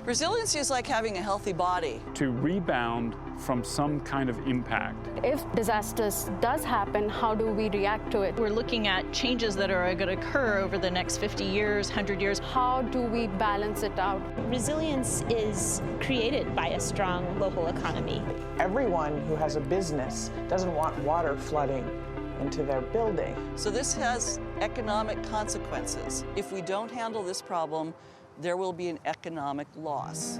Resiliency is like having a healthy body. To rebound from some kind of impact. If disasters does happen, how do we react to it? We're looking at changes that are going to occur over the next 50 years, 100 years. How do we balance it out? Resilience is created by a strong local economy. Everyone who has a business doesn't want water flooding into their building. So this has economic consequences. If we don't handle this problem, there will be an economic loss.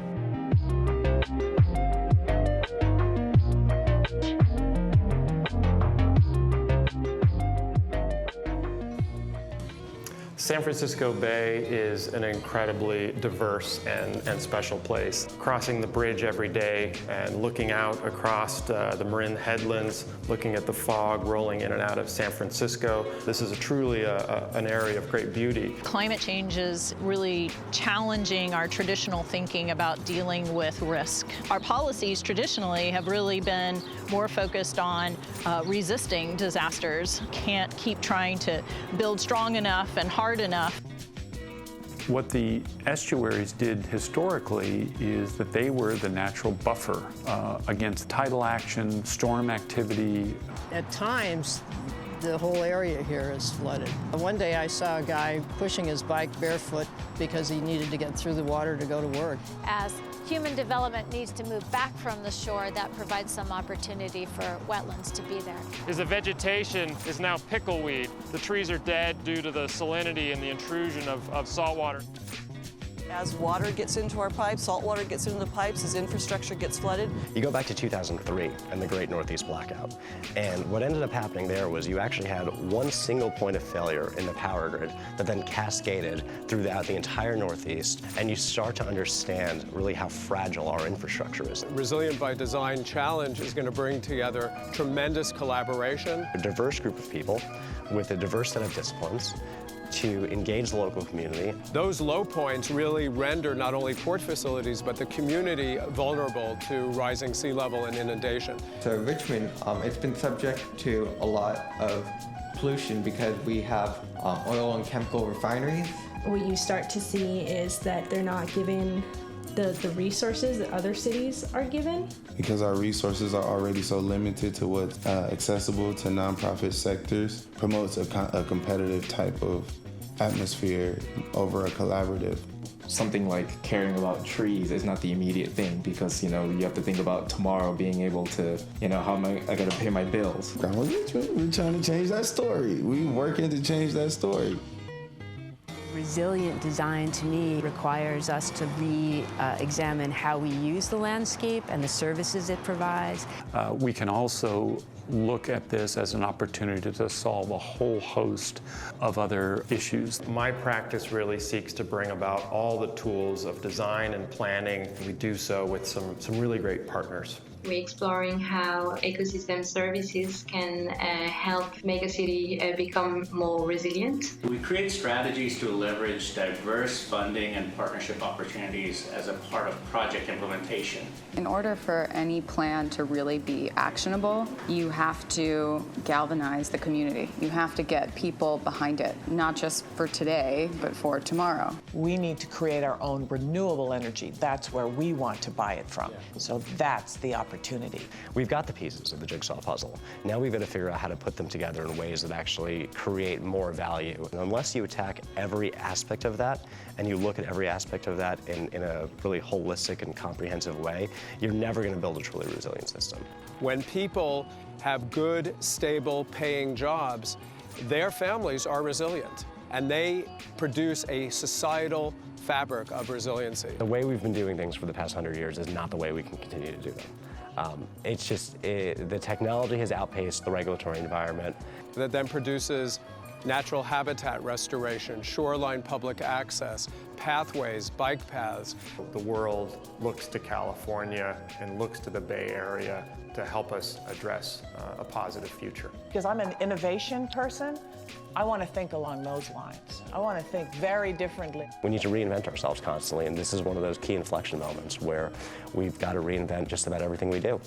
San Francisco Bay is an incredibly diverse and special place. Crossing the bridge every day and looking out across the Marin headlands, looking at the fog rolling in and out of San Francisco, this is truly an area of great beauty. Climate change is really challenging our traditional thinking about dealing with risk. Our policies traditionally have really been more focused on resisting disasters. Can't keep trying to build strong enough and hard enough. What the estuaries did historically is that they were the natural buffer against tidal action, storm activity. At times, the whole area here is flooded. One day I saw a guy pushing his bike barefoot because he needed to get through the water to go to work. As human development needs to move back from the shore, that provides some opportunity for wetlands to be there. The vegetation is now pickleweed. The trees are dead due to the salinity and the intrusion of salt water. As water gets into our pipes, salt water gets into the pipes, as infrastructure gets flooded. You go back to 2003 and the Great Northeast Blackout. And what ended up happening there was you actually had one single point of failure in the power grid that then cascaded throughout the entire Northeast. And you start to understand really how fragile our infrastructure is. Resilient by Design Challenge is going to bring together tremendous collaboration. A diverse group of people with a diverse set of disciplines to engage the local community. Those low points really render not only port facilities, but the community vulnerable to rising sea level and inundation. So Richmond, it's been subject to a lot of pollution because we have oil and chemical refineries. What you start to see is that they're not given the resources that other cities are given. Because our resources are already so limited to what's accessible to nonprofit sectors, promotes a competitive type of atmosphere over a collaborative. Something like caring about trees is not the immediate thing because, you have to think about tomorrow being able to, how am I going to pay my bills? We're trying to change that story. We're working to change that story. Resilient design, to me, requires us to re-examine how we use the landscape and the services it provides. We can also look at this as an opportunity to solve a whole host of other issues. My practice really seeks to bring about all the tools of design and planning. We do so with some really great partners. We're exploring how ecosystem services can help make a city become more resilient. We create strategies to leverage diverse funding and partnership opportunities as a part of project implementation. In order for any plan to really be actionable, you have to galvanize the community. You have to get people behind it, not just for today, but for tomorrow. We need to create our own renewable energy. That's where we want to buy it from. So that's the opportunity. We've got the pieces of the jigsaw puzzle. Now we've got to figure out how to put them together in ways that actually create more value. And unless you attack every aspect of that, and you look at every aspect of that in a really holistic and comprehensive way, you're never going to build a truly resilient system. When people have good, stable, paying jobs, their families are resilient, and they produce a societal fabric of resiliency. The way we've been doing things for the past 100 years is not the way we can continue to do them. It's just, the technology has outpaced the regulatory environment. That then produces natural habitat restoration, shoreline public access, pathways, bike paths. The world looks to California and looks to the Bay Area to help us address a positive future. Because I'm an innovation person, I want to think along those lines. I want to think very differently. We need to reinvent ourselves constantly, and this is one of those key inflection moments where we've got to reinvent just about everything we do.